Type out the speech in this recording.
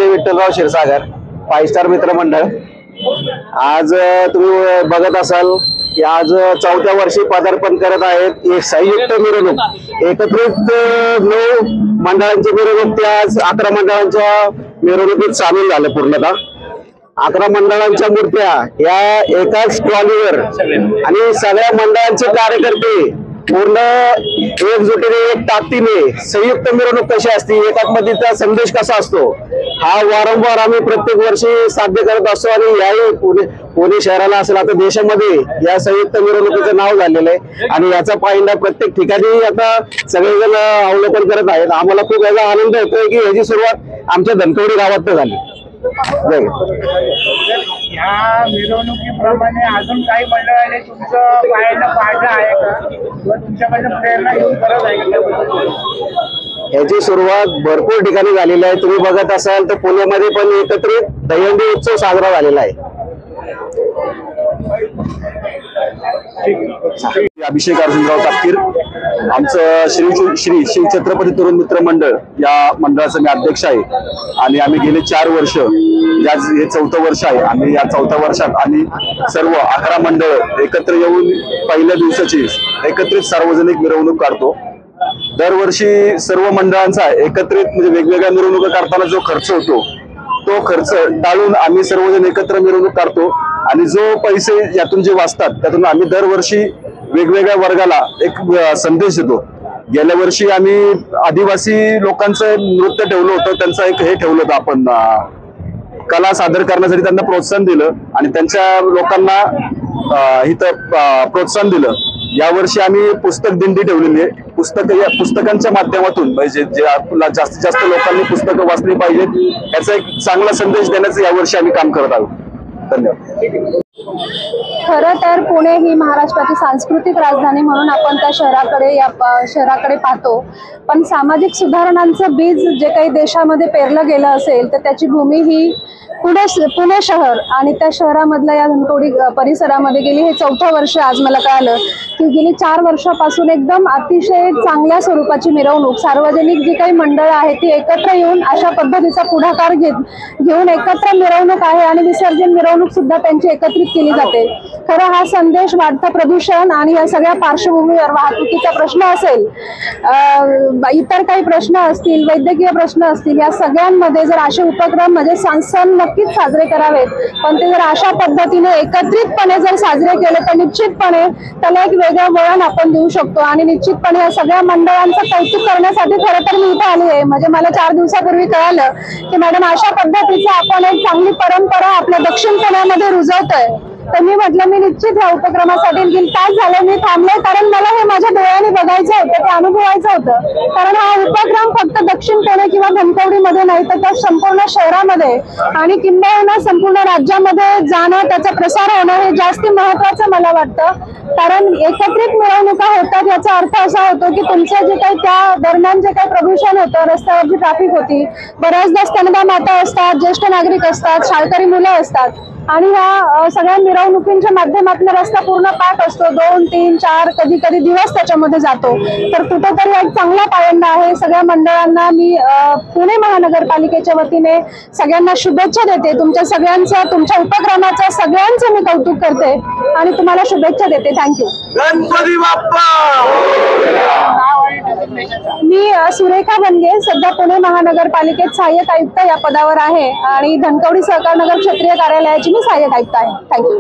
Vitthalrao Kshirsagar 5 star मित्र मंडळ। आज तुम्ही बघत असाल की आज 4थ्या वर्षी पदार्पण करत आहेत। एक संयुक्त मिरवणूक, एकत्रित 9 मंडळांची मिरवणूक ती आज 11 मंडळांच्या मिरवणुकीत सामील झालं। पूर्णतः 11 मंडळांच्या मूर्त्या या एकाच ट्रॉलीवर आणि सगळ्या मंडळांचे कार्यकर्ते पूर्ण एकजुटीने, एक ताकदीने संयुक्त मिरवणूक कशी असते, एकात्मतेचा संदेश कसा असतो, हा वारंवार आम्ही प्रत्येक वर्षी साध्य करत असतो। आणि याही पुणे शहराला असेल आता देशामध्ये या संयुक्त मिरवणुकीचं नाव झालेलं आहे आणि याचा पायंडा प्रत्येक ठिकाणी आता सगळेजण अवलोकन करत आहेत। आम्हाला खूप याचा आनंद होतोय की याची सुरुवात आमच्या धनकवडी गावात झाली। या मिरवणुकीप्रमाणे अजून काही मंडळाने तुमचं पायंडा पाडलं आहे का, किंवा तुमच्याकडे प्रेरणा घेऊन करत आहे का? याची सुरुवात भरपूर ठिकाणी झालेली आहे। तुम्ही बघत असाल तर पुण्यामध्ये पण एकत्रित दहीहंडी उत्सव साजरा झालेला आहे। अभिषेक अर्जुनराव तापकीर, आमचं श्री छत्रपती तरुण मित्र मंडळ या मंडळाचं मी अध्यक्ष आहे आणि आम्ही गेले 4 वर्ष, हे 4थं वर्ष आहे। आम्ही या 4थ्या वर्षात आम्ही सर्व 11 मंडळ एकत्र येऊन पहिल्या दिवसाची एकत्रित सार्वजनिक मिरवणूक काढतो। दरवर्षी सर्व मंडळांचा एकत्रित म्हणजे वेगवेगळ्या मिरवणुका करताना जो खर्च होतो तो खर्च टाळून आम्ही सर्वजण एकत्र मिरवणूक काढतो आणि जो पैसे यातून जे वाचतात त्यातून आम्ही दरवर्षी वेगवेगळ्या वर्गाला एक संदेश देतो। गेल्या वर्षी आम्ही आदिवासी लोकांचं नृत्य ठेवलं होतं, त्यांचं एक हे ठेवलं होतं, आपण कला सादर करण्यासाठी त्यांना प्रोत्साहन दिलं आणि त्यांच्या लोकांना इथं प्रोत्साहन दिलं। यावर्षी आम्ही पुस्तक दिंडी ठेवलेली आहे। पुस्तकांच्या माध्यमातून म्हणजे जे जास्तीत जास्त लोकांनी पुस्तकं वाचली पाहिजेत याचा एक चांगला संदेश देण्याचं यावर्षी आम्ही काम करत आहोत। धन्यवाद। खरं तर पुणे ही महाराष्ट्राची सांस्कृतिक राजधानी म्हणून आपण त्या शहराकडे पाहतो, पण सामाजिक सुधारणांचं बीज जे काही देशामध्ये पेरलं गेलं असेल तर त्याची भूमी ही पुणे शहर आणि त्या शहरामधल्या या धनकवडी परिसरामध्ये गेली हे 4थं वर्ष. आज मला कळालं की गेली 4 वर्षापासून एकदम अतिशय चांगल्या स्वरूपाची मिरवणूक सार्वजनिक जी काही मंडळं आहेत ती एकत्र येऊन अशा पद्धतीचा पुढाकार घेऊन एकत्र मिरवणूक आहे आणि विसर्जन मिरवणूक सुद्धा त्यांची एकत्रित केली जाते. खरं हा संदेश वाढतं प्रदूषण आणि या सगळ्या पार्श्वभूमीवर वाहतुकीचा प्रश्न असेल, इतर काही प्रश्न असतील, वैद्यकीय प्रश्न असतील, या सगळ्यांमध्ये जर असे उपक्रम म्हणजे सण नक्कीच साजरे करावेत, पण ते जर अशा पद्धतीने एकत्रितपणे जर साजरे केले तर निश्चितपणे त्याला एक वेगळं वळण आपण देऊ शकतो. आणि निश्चितपणे या सगळ्या मंडळांचं कौतुक करण्यासाठी खरं तर मी इथे आली आहे. म्हणजे मला 4 दिवसापूर्वी कळालं की मॅडम अशा पद्धतीचं आपण एक चांगली परंपरा आपल्या दक्षिण पुण्यामध्ये रुजवतोय. तर मी म्हटलं मी निश्चित या उपक्रमासाठी 1 तास झाले मी थांबले, कारण मला हे माझ्या डोळ्यांनी बघायचं होतं, ते अनुभवायचं होतं. कारण हा उपक्रम फक्त दक्षिण पुणे किंवा धनकवडीमध्ये नाही तर त्या संपूर्ण शहरामध्ये आणि किंबहुना संपूर्ण राज्यामध्ये जाणं, त्याचा प्रसार होणं हे जास्त महत्वाचं मला वाटतं. कारण एकत्रित मिरवणुका होतात याचा अर्थ असा होतो की तुमचं जे काही त्या दरम्यान जे काही प्रदूषण होतं, रस्त्यावर जी ट्रॅफिक होती, बऱ्याचदा स्तनदा माता असतात, ज्येष्ठ नागरिक असतात, शाळकरी मुलं असतात आणि ह्या सगळ्या मिरवणुकींच्या माध्यमातून रस्ता पूर्ण पॅक असतो. 2, 3, 4 कधी कधी दिवस त्याच्यामध्ये जातो. तर कुठेतरी एक चांगला पायंडा आहे. सगळ्या मंडळांना मी पुणे महानगरपालिकेच्या वतीने सगळ्यांना शुभेच्छा देते. तुमच्या सगळ्यांचं, तुमच्या उपक्रमाचं सगळ्यांचं मी कौतुक करते आणि तुम्हाला शुभेच्छा देते. थँक्यू. गणपती बाप्पा. मी सुरेखा बनगे, सध्या पुणे महानगरपालिकेत सहाय्यक आयुक्त या पदावर आहे आणि धनकवडी सहकार नगर क्षेत्रीय कार्यालयाची मी सहाय्यक आयुक्त आहे. थँक्यू.